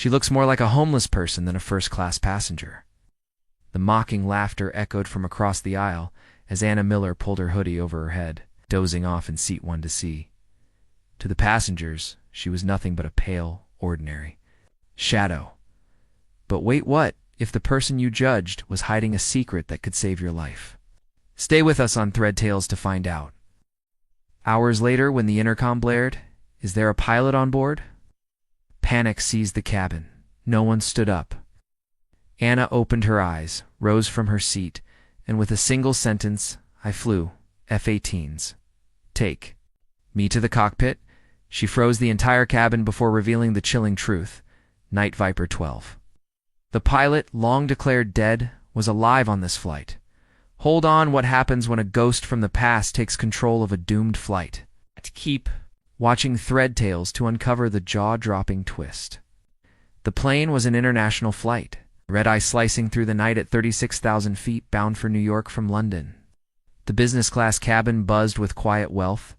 She looks more like a homeless person than a first-class passenger." The mocking laughter echoed from across the aisle as Anna Miller pulled her hoodie over her head, dozing off in seat 1C. To the passengers, she was nothing but a pale, ordinary shadow. But wait, what if the person you judged was hiding a secret that could save your life? Stay with us on Thread Tales to find out. Hours later, when the intercom blared, "Is there a pilot on board?" Panic seized the cabin. No one stood up. Anna opened her eyes, rose from her seat, and with a single sentence, "I flew F-18s. Take me to the cockpit," she froze the entire cabin before revealing the chilling truth: Night Viper 12. The pilot, long declared dead, was alive on this flight. Hold on, what happens when a ghost from the past takes control of a doomed flight? Keep watching Thread Tales to uncover the jaw-dropping twist. The plane was an international flight, red-eye slicing through the night at 36,000 feet, bound for New York from London. The business-class cabin buzzed with quiet wealth.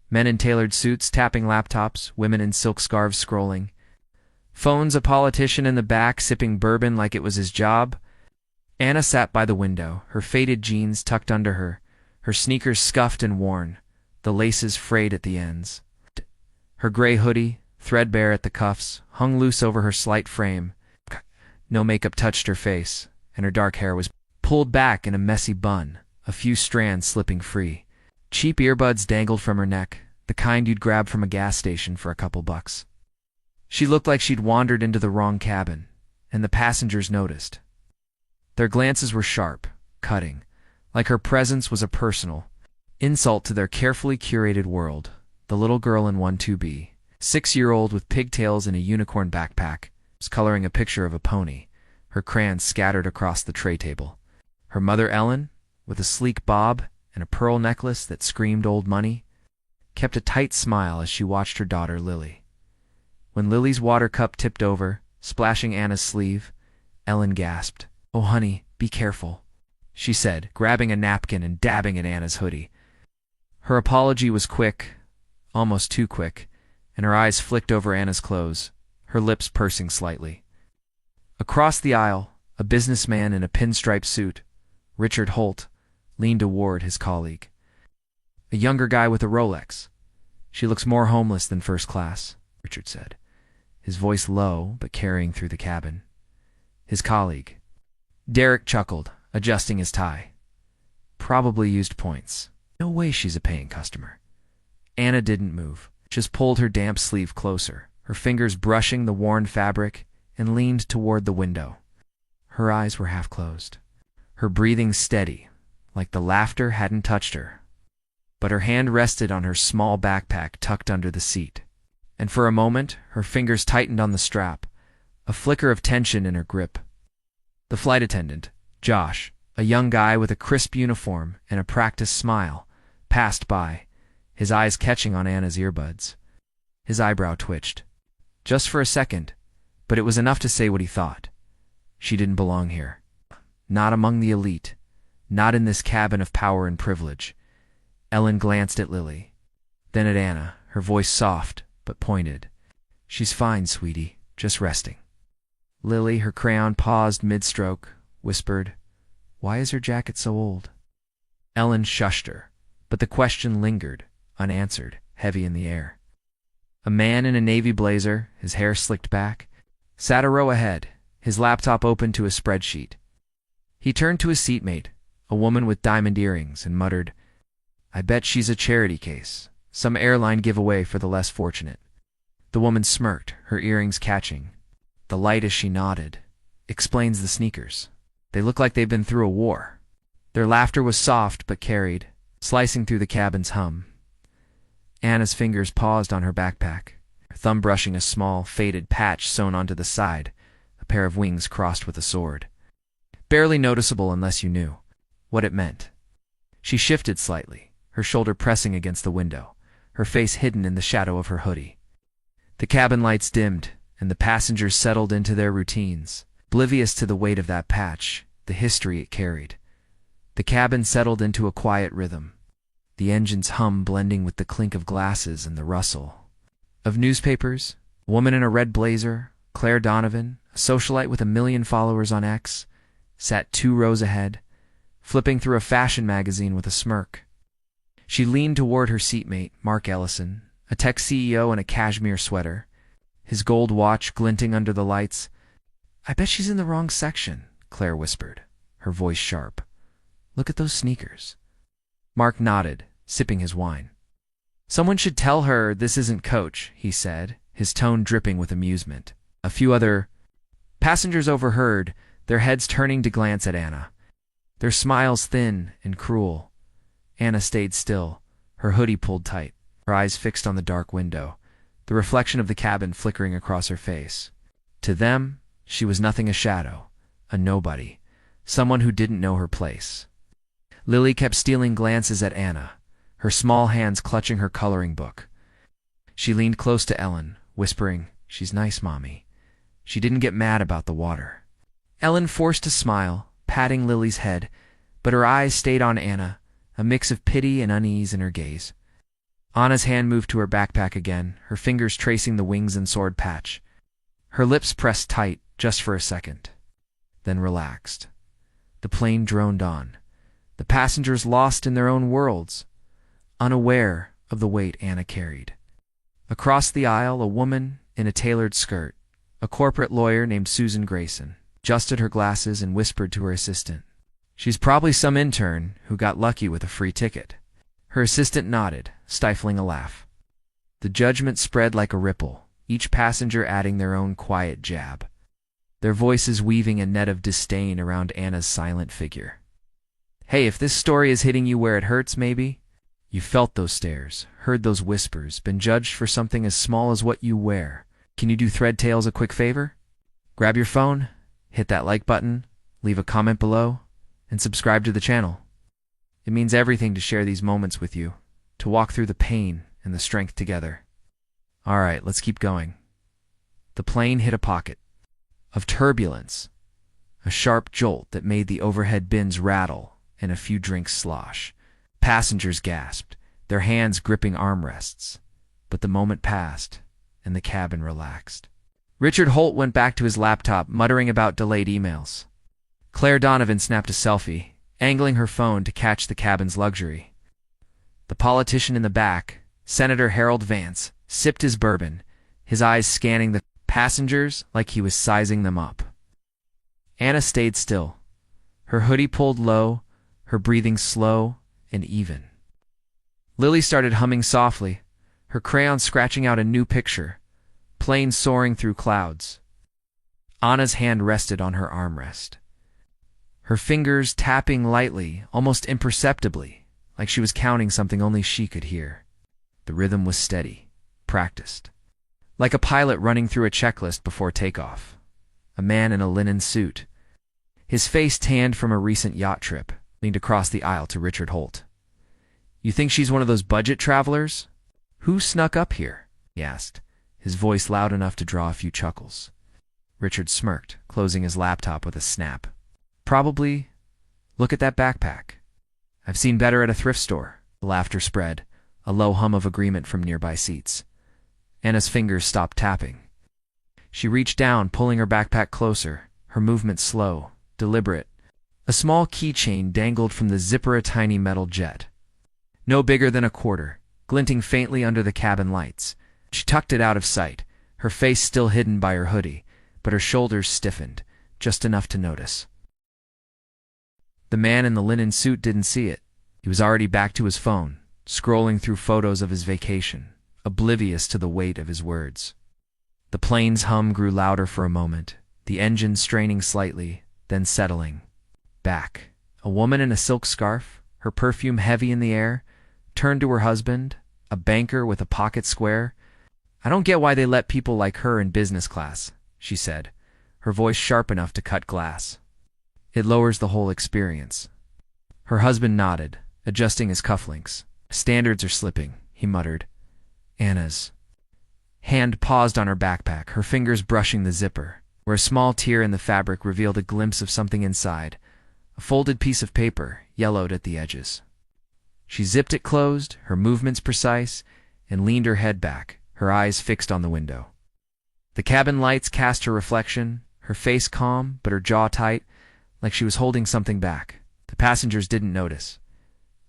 Men in tailored suits tapping laptops, women in silk scarves scrolling. Phones, a politician in the back sipping bourbon like it was his job. Anna sat by the window, her faded jeans tucked under her, her sneakers scuffed and worn, the laces frayed at the ends. Her gray hoodie, threadbare at the cuffs, hung loose over her slight frame. No makeup touched her face, and her dark hair was pulled back in a messy bun, a few strands slipping free. Cheap earbuds dangled from her neck, the kind you'd grab from a gas station for a couple bucks. She looked like she'd wandered into the wrong cabin, and the passengers noticed. Their glances were sharp, cutting, like her presence was a personal insult to their carefully curated world. The little girl in 1-2B, 6-year-old with pigtails and a unicorn backpack, was coloring a picture of a pony, her crayons scattered across the tray table. Her mother, Ellen, with a sleek bob and a pearl necklace that screamed old money, kept a tight smile as she watched her daughter, Lily. When Lily's water cup tipped over, splashing Anna's sleeve, Ellen gasped. "Oh, honey, be careful," she said, grabbing a napkin and dabbing at Anna's hoodie. Her apology was quick, almost too quick, and her eyes flicked over Anna's clothes, her lips pursing slightly. Across the aisle, a businessman in a pinstripe suit, Richard Holt, leaned toward his colleague. "A younger guy with a Rolex. She looks more homeless than first class," Richard said, his voice low but carrying through the cabin. His colleague, Derek, chuckled, adjusting his tie. "Probably used points. No way she's a paying customer." Anna didn't move, just pulled her damp sleeve closer, her fingers brushing the worn fabric, and leaned toward the window. Her eyes were half closed, her breathing steady, like the laughter hadn't touched her. But her hand rested on her small backpack tucked under the seat, and for a moment her fingers tightened on the strap, a flicker of tension in her grip. The flight attendant, Josh, a young guy with a crisp uniform and a practiced smile, passed by, his eyes catching on Anna's earbuds. His eyebrow twitched. Just for a second, but it was enough to say what he thought. She didn't belong here. Not among the elite. Not in this cabin of power and privilege. Ellen glanced at Lily, then at Anna, her voice soft but pointed. "She's fine, sweetie, just resting." Lily, her crayon paused mid-stroke, whispered, "Why is her jacket so old?" Ellen shushed her, but the question lingered, unanswered, heavy in the air. A man in a navy blazer, his hair slicked back, sat a row ahead, his laptop open to a spreadsheet. He turned to his seatmate, a woman with diamond earrings, and muttered, "I bet she's a charity case, some airline giveaway for the less fortunate." The woman smirked, her earrings catching. The light as she nodded. "Explains the sneakers. They look like they've been through a war." Their laughter was soft but carried, slicing through the cabin's hum. Anna's fingers paused on her backpack, her thumb brushing a small, faded patch sewn onto the side, a pair of wings crossed with a sword. Barely noticeable unless you knew what it meant. She shifted slightly, her shoulder pressing against the window, her face hidden in the shadow of her hoodie. The cabin lights dimmed, and the passengers settled into their routines, oblivious to the weight of that patch, the history it carried. The cabin settled into a quiet rhythm, the engine's hum blending with the clink of glasses and the rustle of newspapers. A woman in a red blazer, Claire Donovan, a socialite with 1 million followers on X, sat 2 rows ahead, flipping through a fashion magazine with a smirk. She leaned toward her seatmate, Mark Ellison, a tech CEO in a cashmere sweater, his gold watch glinting under the lights. "I bet she's in the wrong section," Claire whispered, her voice sharp. "Look at those sneakers." Mark nodded, sipping his wine. "Someone should tell her this isn't Coach," he said, his tone dripping with amusement. A few other passengers overheard, their heads turning to glance at Anna, their smiles thin and cruel. Anna stayed still, her hoodie pulled tight, her eyes fixed on the dark window, the reflection of the cabin flickering across her face. To them, she was nothing, a shadow, a nobody, someone who didn't know her place. Lily kept stealing glances at Anna, her small hands clutching her coloring book. She leaned close to Ellen, whispering, "She's nice, Mommy. She didn't get mad about the water." Ellen forced a smile, patting Lily's head, but her eyes stayed on Anna, a mix of pity and unease in her gaze. Anna's hand moved to her backpack again, her fingers tracing the wings and sword patch. Her lips pressed tight, just for a second, then relaxed. The plane droned on, the passengers lost in their own worlds, unaware of the weight Anna carried. Across the aisle, a woman in a tailored skirt, a corporate lawyer named Susan Grayson, adjusted her glasses and whispered to her assistant, "She's probably some intern who got lucky with a free ticket." Her assistant nodded, stifling a laugh. The judgment spread like a ripple, each passenger adding their own quiet jab, their voices weaving a net of disdain around Anna's silent figure. "Hey, if this story is hitting you where it hurts, maybe you felt those stares, heard those whispers, been judged for something as small as what you wear. Can you do Thread Tales a quick favor? Grab your phone, hit that like button, leave a comment below, and subscribe to the channel. It means everything to share these moments with you, to walk through the pain and the strength together." All right, let's keep going. The plane hit a pocket of turbulence, a sharp jolt that made the overhead bins rattle and a few drinks slosh. Passengers gasped, their hands gripping armrests. But the moment passed, and the cabin relaxed. Richard Holt went back to his laptop, muttering about delayed emails. Claire Donovan snapped a selfie, angling her phone to catch the cabin's luxury. The politician in the back, Senator Harold Vance, sipped his bourbon, his eyes scanning the passengers like he was sizing them up. Anna stayed still, her hoodie pulled low, her breathing slow and even. Lily started humming softly, her crayon scratching out a new picture, planes soaring through clouds. Anna's hand rested on her armrest, her fingers tapping lightly, almost imperceptibly, like she was counting something only she could hear. The rhythm was steady, practiced, like a pilot running through a checklist before takeoff. A man in a linen suit, his face tanned from a recent yacht trip, leaned across the aisle to Richard Holt. "You think she's one of those budget travelers? Who snuck up here?" he asked, his voice loud enough to draw a few chuckles. Richard smirked, closing his laptop with a snap. "Probably. Look at that backpack. I've seen better at a thrift store." The laughter spread, a low hum of agreement from nearby seats. Anna's fingers stopped tapping. She reached down, pulling her backpack closer, her movement slow, deliberate. A small keychain dangled from the zipper, a tiny metal jet, no bigger than a quarter, glinting faintly under the cabin lights. She tucked it out of sight, her face still hidden by her hoodie, but her shoulders stiffened, just enough to notice. The man in the linen suit didn't see it. He was already back to his phone, scrolling through photos of his vacation, oblivious to the weight of his words. The plane's hum grew louder for a moment, the engine straining slightly, then settling. Back. A woman in a silk scarf, her perfume heavy in the air, turned to her husband, a banker with a pocket square. "I don't get why they let people like her in business class," she said, her voice sharp enough to cut glass. "It lowers the whole experience." Her husband nodded, adjusting his cufflinks. "Standards are slipping," he muttered. Anna's hand paused on her backpack, her fingers brushing the zipper, where a small tear in the fabric revealed a glimpse of something inside, a folded piece of paper, yellowed at the edges. She zipped it closed, her movements precise, and leaned her head back, her eyes fixed on the window. The cabin lights cast her reflection, her face calm but her jaw tight, like she was holding something back. The passengers didn't notice.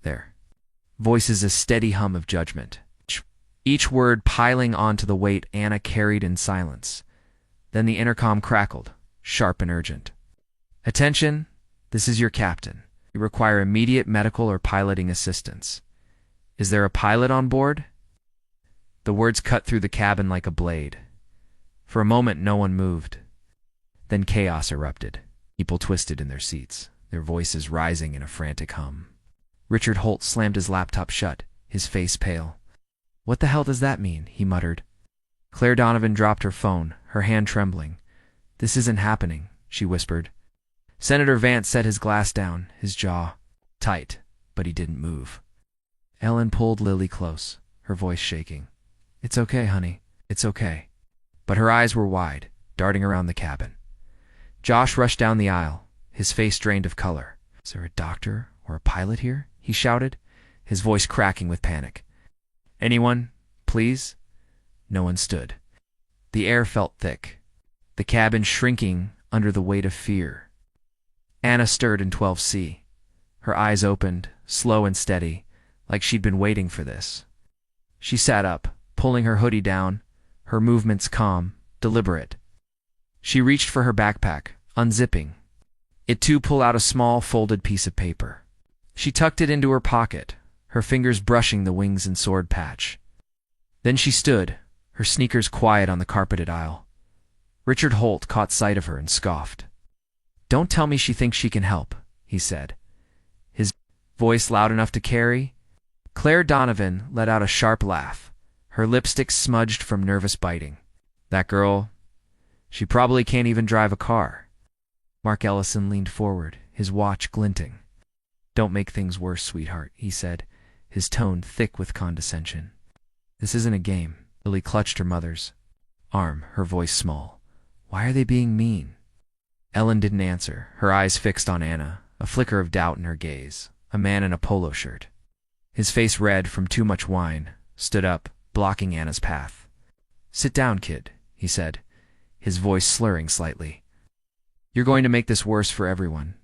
Their voices a steady hum of judgment, each word piling onto the weight Anna carried in silence. Then the intercom crackled, sharp and urgent. "Attention, this is your captain. You require immediate medical or piloting assistance. Is there a pilot on board?" The words cut through the cabin like a blade. For a moment no one moved. Then chaos erupted. People twisted in their seats, their voices rising in a frantic hum. Richard Holt slammed his laptop shut, his face pale. "What the hell does that mean?" he muttered. Claire Donovan dropped her phone, her hand trembling. "This isn't happening," she whispered. Senator Vance set his glass down, his jaw tight, but he didn't move. Ellen pulled Lily close, her voice shaking. "It's okay, honey. It's okay." But her eyes were wide, darting around the cabin. Josh rushed down the aisle, his face drained of color. "Is there a doctor or a pilot here?" he shouted, his voice cracking with panic. "Anyone, please?" No one stood. The air felt thick, the cabin shrinking under the weight of fear. Anna stirred in 12C. Her eyes opened, slow and steady, like she'd been waiting for this. She sat up, pulling her hoodie down, her movements calm, deliberate. She reached for her backpack, unzipping. It too pulled out a small, folded piece of paper. She tucked it into her pocket, her fingers brushing the wings and sword patch. Then she stood, her sneakers quiet on the carpeted aisle. Richard Holt caught sight of her and scoffed. "Don't tell me she thinks she can help," he said, his voice loud enough to carry. Claire Donovan let out a sharp laugh, her lipstick smudged from nervous biting. "That girl, she probably can't even drive a car." Mark Ellison leaned forward, his watch glinting. "Don't make things worse, sweetheart," he said, his tone thick with condescension. "This isn't a game." Lily clutched her mother's arm, her voice small. "Why are they being mean?" Ellen didn't answer, her eyes fixed on Anna, a flicker of doubt in her gaze. A man in a polo shirt, his face red from too much wine, stood up, blocking Anna's path. "Sit down, kid," he said, his voice slurring slightly. "You're going to make this worse for everyone."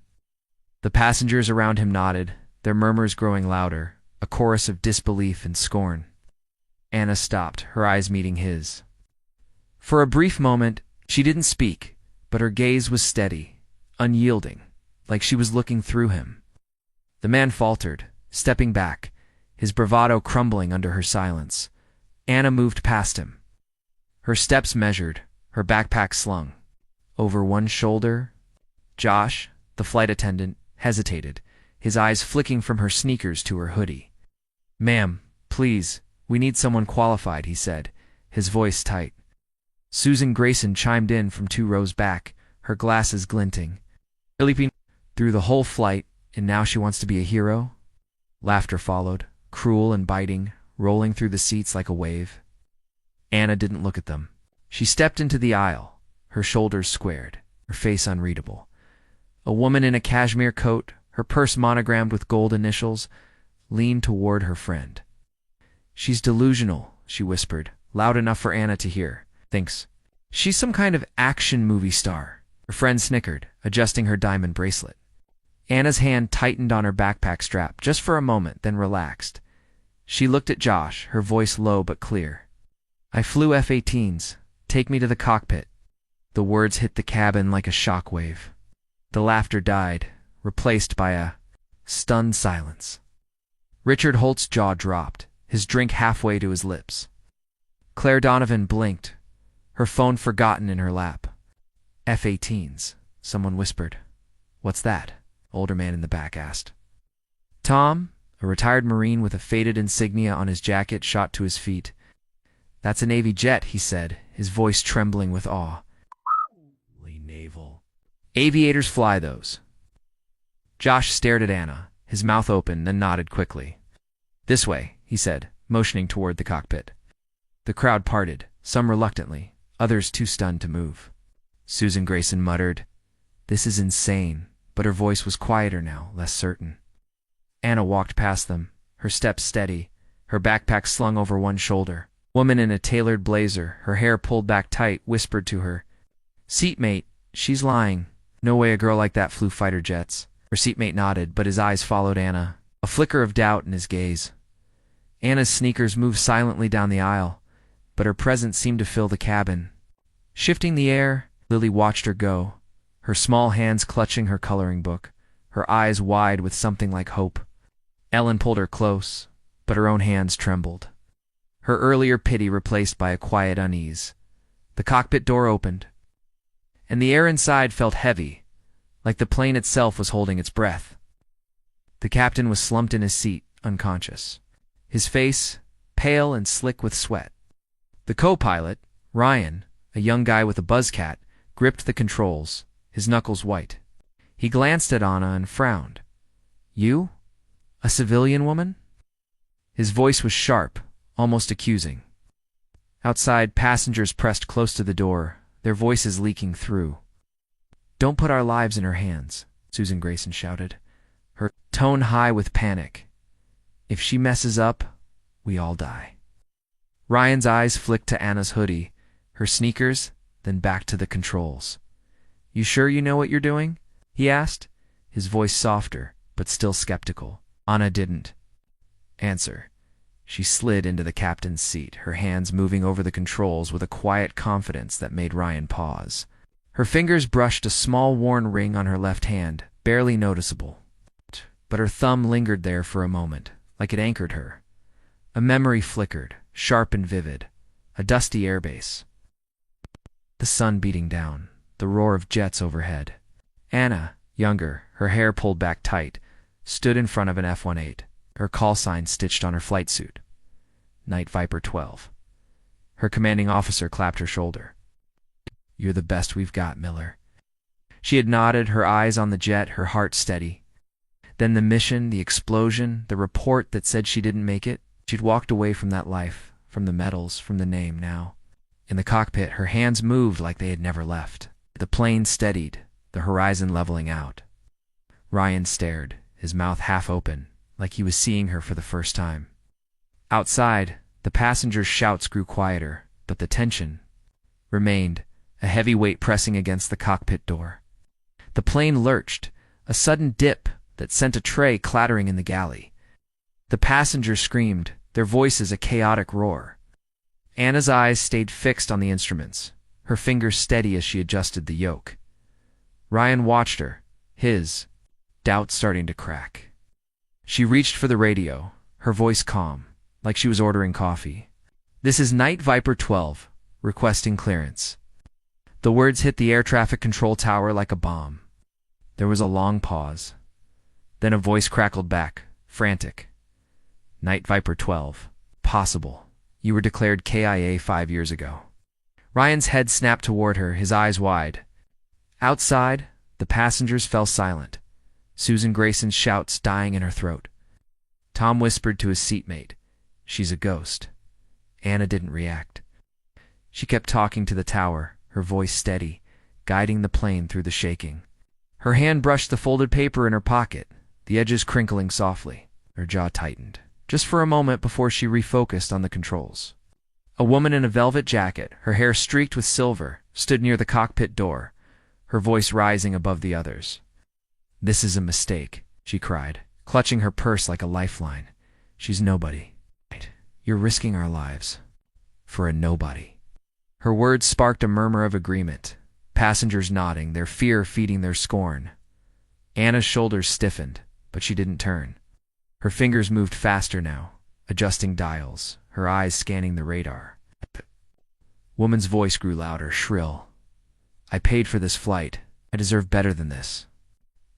The passengers around him nodded, their murmurs growing louder, a chorus of disbelief and scorn. Anna stopped, her eyes meeting his. For a brief moment, she didn't speak, but her gaze was steady, unyielding, like she was looking through him. The man faltered, stepping back, his bravado crumbling under her silence. Anna moved past him. Her steps measured, her backpack slung. Over one shoulder, Josh, the flight attendant, hesitated, his eyes flicking from her sneakers to her hoodie. "Ma'am, please, we need someone qualified," he said, his voice tight. Susan Grayson chimed in from 2 rows back, her glasses glinting. "Leaping through the whole flight, and now she wants to be a hero?" Laughter followed, cruel and biting, rolling through the seats like a wave. Anna didn't look at them. She stepped into the aisle, her shoulders squared, her face unreadable. A woman in a cashmere coat, her purse monogrammed with gold initials, leaned toward her friend. "She's delusional," she whispered, loud enough for Anna to hear. "Thinks she's some kind of action movie star." Her friend snickered, adjusting her diamond bracelet. Anna's hand tightened on her backpack strap just for a moment, then relaxed. She looked at Josh, her voice low but clear. "I flew F-18s. Take me to the cockpit." The words hit the cabin like a shockwave. The laughter died, replaced by a stunned silence. Richard Holt's jaw dropped, his drink halfway to his lips. Claire Donovan blinked, her phone forgotten in her lap. "F-18s," someone whispered. "What's that?" Older man in the back asked. Tom, a retired Marine with a faded insignia on his jacket, shot to his feet. "That's a Navy jet," he said, his voice trembling with awe. "Naval. Aviators fly those." Josh stared at Anna, his mouth open, then nodded quickly. "This way," he said, motioning toward the cockpit. The crowd parted, some reluctantly, others too stunned to move. Susan Grayson muttered, "This is insane," but her voice was quieter now, less certain. Anna walked past them, her steps steady, her backpack slung over one shoulder. Woman in a tailored blazer, her hair pulled back tight, whispered to her seatmate, "She's lying. No way a girl like that flew fighter jets." Her seatmate nodded, but his eyes followed Anna, a flicker of doubt in his gaze. Anna's sneakers moved silently down the aisle, but her presence seemed to fill the cabin. Shifting the air, Lily watched her go, her small hands clutching her coloring book, her eyes wide with something like hope. Ellen pulled her close, but her own hands trembled. Her earlier pity replaced by a quiet unease. The cockpit door opened, and the air inside felt heavy, like the plane itself was holding its breath. The captain was slumped in his seat, unconscious, his face pale and slick with sweat. The co-pilot, Ryan, a young guy with a buzzcat, gripped the controls, his knuckles white. He glanced at Anna and frowned. "You? A civilian woman?" His voice was sharp, almost accusing. Outside, passengers pressed close to the door, their voices leaking through. "Don't put our lives in her hands," Susan Grayson shouted, her tone high with panic. "If she messes up, we all die." Ryan's eyes flicked to Anna's hoodie, her sneakers, then back to the controls. "You sure you know what you're doing?" he asked, his voice softer, but still skeptical. Anna didn't answer. She slid into the captain's seat, her hands moving over the controls with a quiet confidence that made Ryan pause. Her fingers brushed a small worn ring on her left hand, barely noticeable. But her thumb lingered there for a moment, like it anchored her. A memory flickered, sharp and vivid, a dusty airbase. The sun beating down, the roar of jets overhead. Anna, younger, her hair pulled back tight, stood in front of an F-18, her call sign stitched on her flight suit. Night Viper 12. Her commanding officer clapped her shoulder. "You're the best we've got, Miller." She had nodded, her eyes on the jet, her heart steady. Then the mission, the explosion, the report that said she didn't make it. She'd walked away from that life, from the medals, from the name now. In the cockpit, her hands moved like they had never left. The plane steadied, the horizon leveling out. Ryan stared, his mouth half open, like he was seeing her for the first time. Outside, the passengers' shouts grew quieter, but the tension remained, a heavy weight pressing against the cockpit door. The plane lurched, a sudden dip that sent a tray clattering in the galley. The passengers screamed, their voices a chaotic roar. Anna's eyes stayed fixed on the instruments, her fingers steady as she adjusted the yoke. Ryan watched her, his doubt starting to crack. She reached for the radio, her voice calm, like she was ordering coffee. "This is Night Viper 12, requesting clearance." The words hit the air traffic control tower like a bomb. There was a long pause. Then a voice crackled back, frantic. "Night Viper 12. Possible. You were declared KIA 5 years ago." Ryan's head snapped toward her, his eyes wide. Outside, the passengers fell silent, Susan Grayson's shouts dying in her throat. Tom whispered to his seatmate, "She's a ghost." Anna didn't react. She kept talking to the tower, her voice steady, guiding the plane through the shaking. Her hand brushed the folded paper in her pocket, the edges crinkling softly. Her jaw tightened, just for a moment before she refocused on the controls. A woman in a velvet jacket, her hair streaked with silver, stood near the cockpit door, her voice rising above the others. "This is a mistake," she cried, clutching her purse like a lifeline. "She's nobody. You're risking our lives for a nobody." Her words sparked a murmur of agreement, passengers nodding, their fear feeding their scorn. Anna's shoulders stiffened, but she didn't turn. Her fingers moved faster now, adjusting dials, her eyes scanning the radar. Woman's voice grew louder, shrill. "I paid for this flight. I deserve better than this."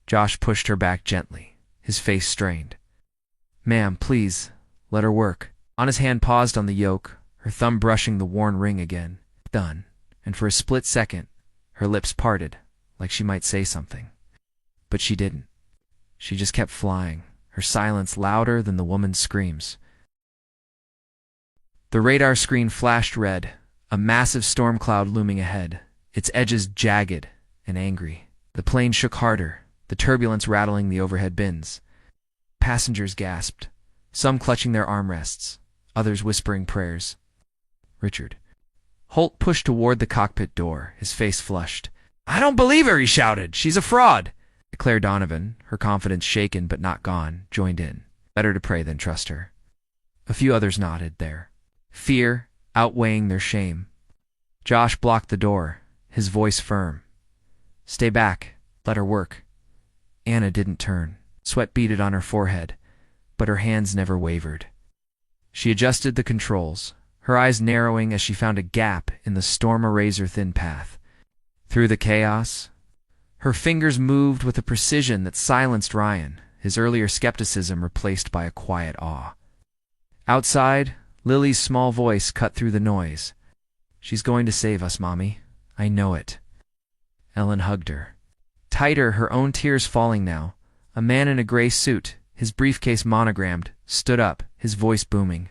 Josh pushed her back gently, his face strained. "Ma'am, please, let her work." Anna's hand paused on the yoke, her thumb brushing the worn ring again. Done, and for a split second, her lips parted, like she might say something. But she didn't. She just kept flying, her silence louder than the woman's screams. The radar screen flashed red, a massive storm cloud looming ahead, its edges jagged and angry. The plane shook harder, the turbulence rattling the overhead bins. Passengers gasped, some clutching their armrests, others whispering prayers. Richard. Holt pushed toward the cockpit door, his face flushed. "I don't believe her," he shouted. "She's a fraud." Claire Donovan, her confidence shaken but not gone, joined in. Better to pray than trust her. A few others nodded there, fear outweighing their shame. Josh blocked the door, his voice firm. "Stay back. Let her work." Anna didn't turn. Sweat beaded on her forehead, but her hands never wavered. She adjusted the controls, her eyes narrowing as she found a gap in the storm a razor-thin path. Through the chaos, her fingers moved with a precision that silenced Ryan, his earlier skepticism replaced by a quiet awe. Outside, Lily's small voice cut through the noise. "She's going to save us, Mommy. I know it." Ellen hugged her. Tighter, her own tears falling now, a man in a gray suit, his briefcase monogrammed, stood up, his voice booming.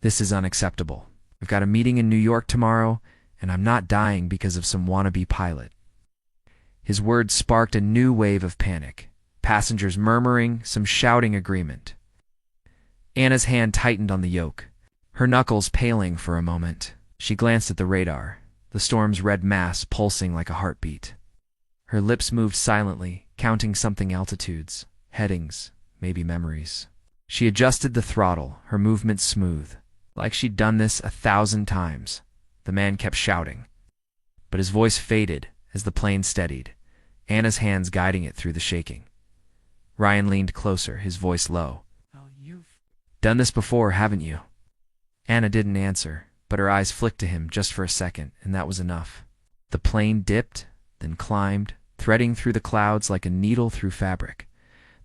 "This is unacceptable. I've got a meeting in New York tomorrow, and I'm not dying because of some wannabe pilot." His words sparked a new wave of panic. Passengers murmuring, some shouting agreement. Anna's hand tightened on the yoke, her knuckles paling for a moment. She glanced at the radar, the storm's red mass pulsing like a heartbeat. Her lips moved silently, counting something altitudes, headings, maybe memories. She adjusted the throttle, her movements smooth, like she'd done this 1,000 times. The man kept shouting, but his voice faded as the plane steadied, Anna's hands guiding it through the shaking. Ryan leaned closer, his voice low. "Oh, you've done this before, haven't you?" Anna didn't answer, but her eyes flicked to him just for a second, and that was enough. The plane dipped, then climbed, threading through the clouds like a needle through fabric.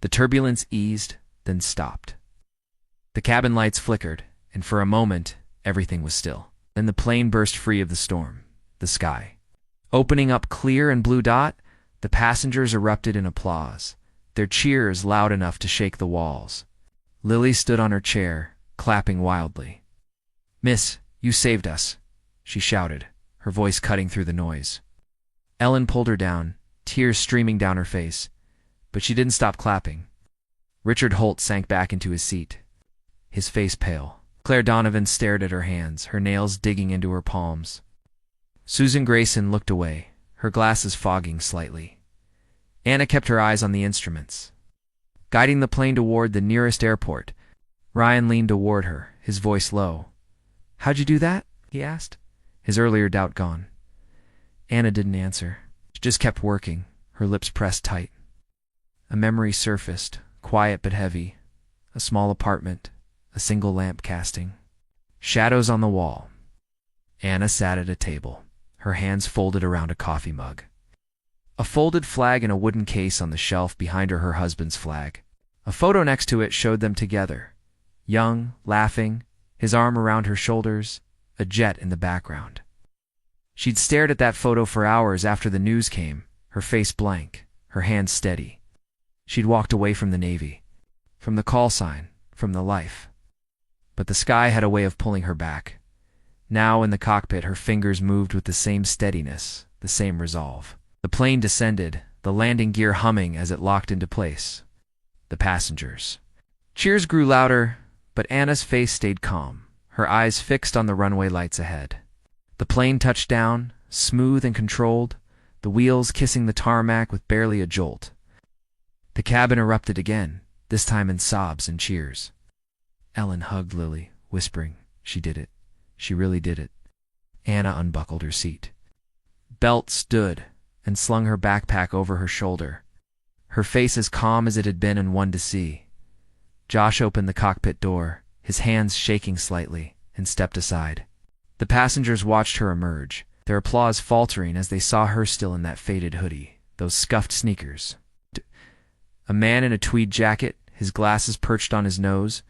The turbulence eased, then stopped. The cabin lights flickered, and for a moment, everything was still. Then the plane burst free of the storm, the sky. Opening up clear and blue dot, the passengers erupted in applause, their cheers loud enough to shake the walls. Lily stood on her chair, clapping wildly. "Miss, you saved us," she shouted, her voice cutting through the noise. Ellen pulled her down, tears streaming down her face, but she didn't stop clapping. Richard Holt sank back into his seat, his face pale. Claire Donovan stared at her hands, her nails digging into her palms. Susan Grayson looked away, her glasses fogging slightly. Anna kept her eyes on the instruments. Guiding the plane toward the nearest airport, Ryan leaned toward her, his voice low. "How'd you do that?" he asked, his earlier doubt gone. Anna didn't answer. She just kept working, her lips pressed tight. A memory surfaced, quiet but heavy. A small apartment, a single lamp casting. Shadows on the wall. Anna sat at a table, her hands folded around a coffee mug. A folded flag in a wooden case on the shelf behind her husband's flag. A photo next to it showed them together, young, laughing, his arm around her shoulders, a jet in the background. She'd stared at that photo for hours after the news came, her face blank, her hands steady. She'd walked away from the Navy, from the call sign, from the life. But the sky had a way of pulling her back. Now in the cockpit her fingers moved with the same steadiness, the same resolve. The plane descended, the landing gear humming as it locked into place. The passengers. Cheers grew louder, but Anna's face stayed calm, her eyes fixed on the runway lights ahead. The plane touched down, smooth and controlled, the wheels kissing the tarmac with barely a jolt. The cabin erupted again, this time in sobs and cheers. Ellen hugged Lily, whispering, "She did it. She really did it." Anna unbuckled her seat. Belt stood and slung her backpack over her shoulder, her face as calm as it had been and one to see. Josh opened the cockpit door, his hands shaking slightly, and stepped aside. The passengers watched her emerge, their applause faltering as they saw her still in that faded hoodie, those scuffed sneakers. A man in a tweed jacket, his glasses perched on his nose,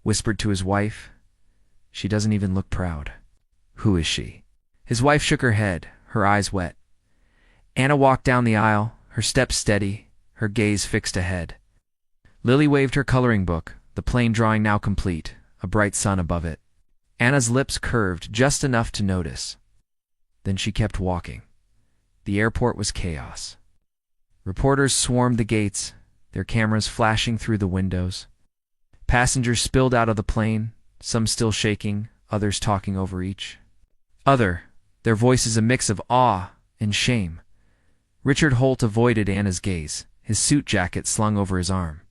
whispered to his wife, "She doesn't even look proud." "Who is she?" His wife shook her head, her eyes wet. Anna walked down the aisle, her steps steady, her gaze fixed ahead. Lily waved her coloring book, the plane drawing now complete, a bright sun above it. Anna's lips curved just enough to notice. Then she kept walking. The airport was chaos. Reporters swarmed the gates, their cameras flashing through the windows. Passengers spilled out of the plane, some still shaking, others talking over each. Other, their voices a mix of awe and shame. Richard Holt avoided Anna's gaze, his suit jacket slung over his arm.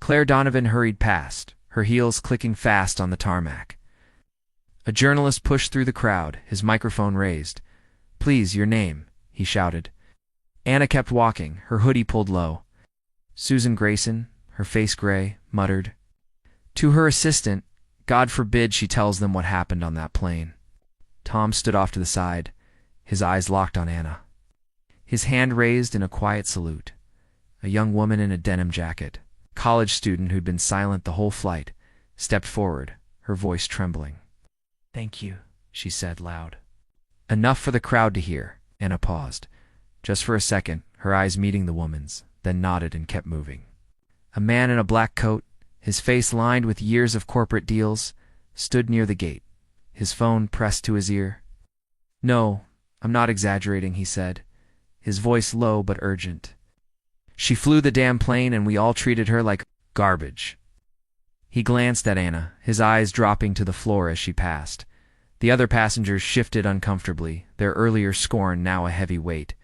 Claire Donovan hurried past, her heels clicking fast on the tarmac. A journalist pushed through the crowd, his microphone raised. "Please, your name," he shouted. Anna kept walking, her hoodie pulled low. Susan Grayson, her face gray, muttered. To her assistant, "God forbid she tells them what happened on that plane." Tom stood off to the side, his eyes locked on Anna. His hand raised in a quiet salute. A young woman in a denim jacket, college student who'd been silent the whole flight, stepped forward, her voice trembling. "Thank you," she said loud. Enough for the crowd to hear. Anna paused. Just for a second, her eyes meeting the woman's, then nodded and kept moving. A man in a black coat, his face lined with years of corporate deals, stood near the gate, his phone pressed to his ear. "No, I'm not exaggerating," he said, his voice low but urgent. "She flew the damn plane and we all treated her like garbage." He glanced at Anna, his eyes dropping to the floor as she passed. The other passengers shifted uncomfortably, their earlier scorn now a heavy weight.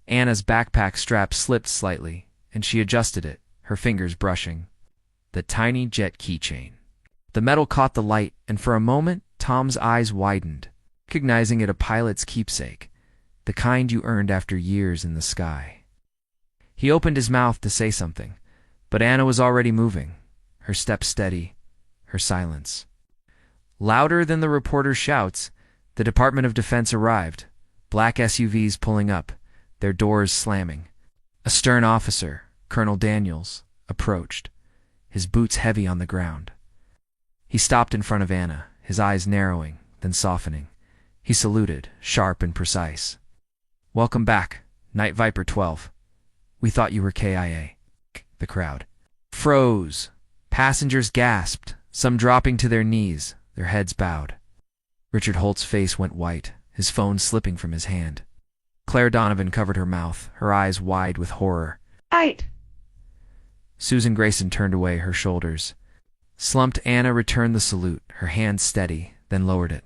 Anna's backpack strap slipped slightly, and she adjusted it, her fingers brushing. The tiny jet keychain. The metal caught the light, and for a moment Tom's eyes widened, recognizing it a pilot's keepsake, the kind you earned after years in the sky. He opened his mouth to say something, but Anna was already moving, her step steady, her silence. Louder than the reporter's shouts, the Department of Defense arrived, black SUVs pulling up, their doors slamming. A stern officer, Colonel Daniels, approached, his boots heavy on the ground. He stopped in front of Anna, his eyes narrowing, then softening. He saluted, sharp and precise. "Welcome back, Night Viper 12. We thought you were KIA. The crowd froze. Passengers gasped, some dropping to their knees, their heads bowed. Richard Holt's face went white, his phone slipping from his hand. Claire Donovan covered her mouth, her eyes wide with horror. "Right." Susan Grayson turned away, her shoulders. Slumped Anna returned the salute, her hand steady, then lowered it.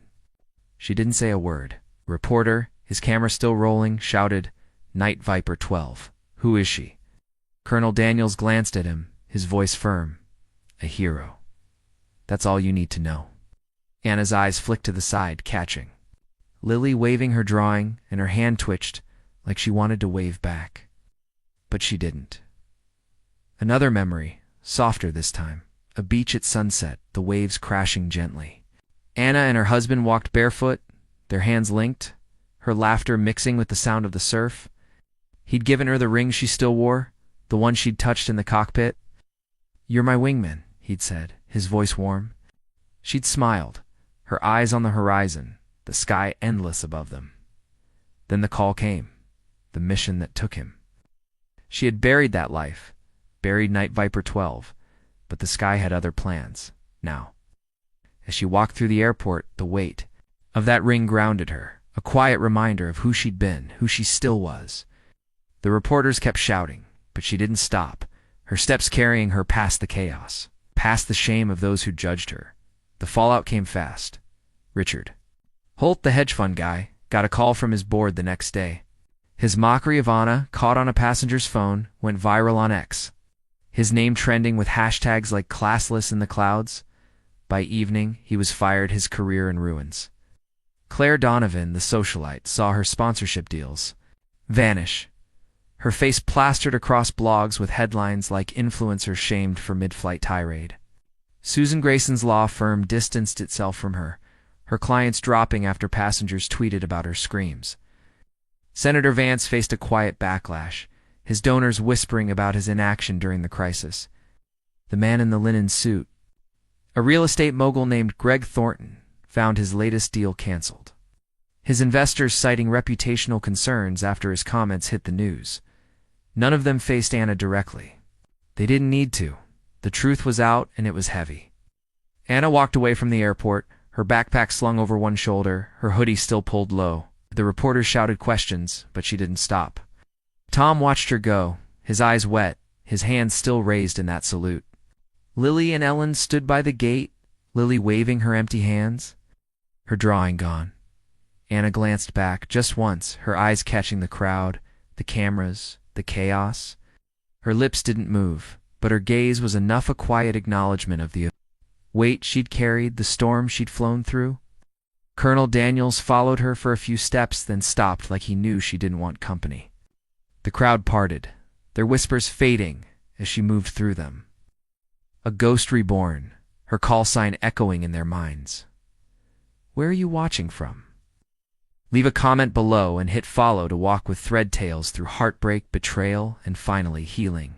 She didn't say a word. The reporter, his camera still rolling, shouted, "Night Viper 12. Who is she?" Colonel Daniels glanced at him, his voice firm. "A hero. That's all you need to know." Anna's eyes flicked to the side, catching. Lily waving her drawing, and her hand twitched, like she wanted to wave back. But she didn't. Another memory, softer this time. A beach at sunset, the waves crashing gently. Anna and her husband walked barefoot, their hands linked, her laughter mixing with the sound of the surf. He'd given her the ring she still wore, the one she'd touched in the cockpit. "You're my wingman," he'd said, his voice warm. She'd smiled, her eyes on the horizon, the sky endless above them. Then the call came, the mission that took him. She had buried that life, buried Night Viper 12, but the sky had other plans, now. As she walked through the airport, the weight of that ring grounded her, a quiet reminder of who she'd been, who she still was. The reporters kept shouting, but she didn't stop, her steps carrying her past the chaos, past the shame of those who judged her. The fallout came fast. Richard Holt, the hedge fund guy, got a call from his board the next day. His mockery of Anna, caught on a passenger's phone, went viral on X. His name trending with hashtags like classless in the clouds. By evening, he was fired, his career in ruins. Claire Donovan, the socialite, saw her sponsorship deals vanish. Her face plastered across blogs with headlines like "Influencer shamed for mid-flight tirade." Susan Grayson's law firm distanced itself from her, her clients dropping after passengers tweeted about her screams. Senator Vance faced a quiet backlash, his donors whispering about his inaction during the crisis. The man in the linen suit, a real estate mogul named Greg Thornton, found his latest deal canceled. His investors citing reputational concerns after his comments hit the news. None of them faced Anna directly. They didn't need to. The truth was out, and it was heavy. Anna walked away from the airport, her backpack slung over one shoulder, her hoodie still pulled low. The reporters shouted questions, but she didn't stop. Tom watched her go, his eyes wet, his hands still raised in that salute. Lily and Ellen stood by the gate, Lily waving her empty hands, her drawing gone. Anna glanced back just once, her eyes catching the crowd, the cameras, the chaos. Her lips didn't move, but her gaze was enough a quiet acknowledgement of the weight she'd carried, the storm she'd flown through. Colonel Daniels followed her for a few steps, then stopped like he knew she didn't want company. The crowd parted, their whispers fading as she moved through them. A ghost reborn, her call sign echoing in their minds. Where are you watching from? Leave a comment below and hit follow to walk with Thread Tales through heartbreak, betrayal, and finally healing.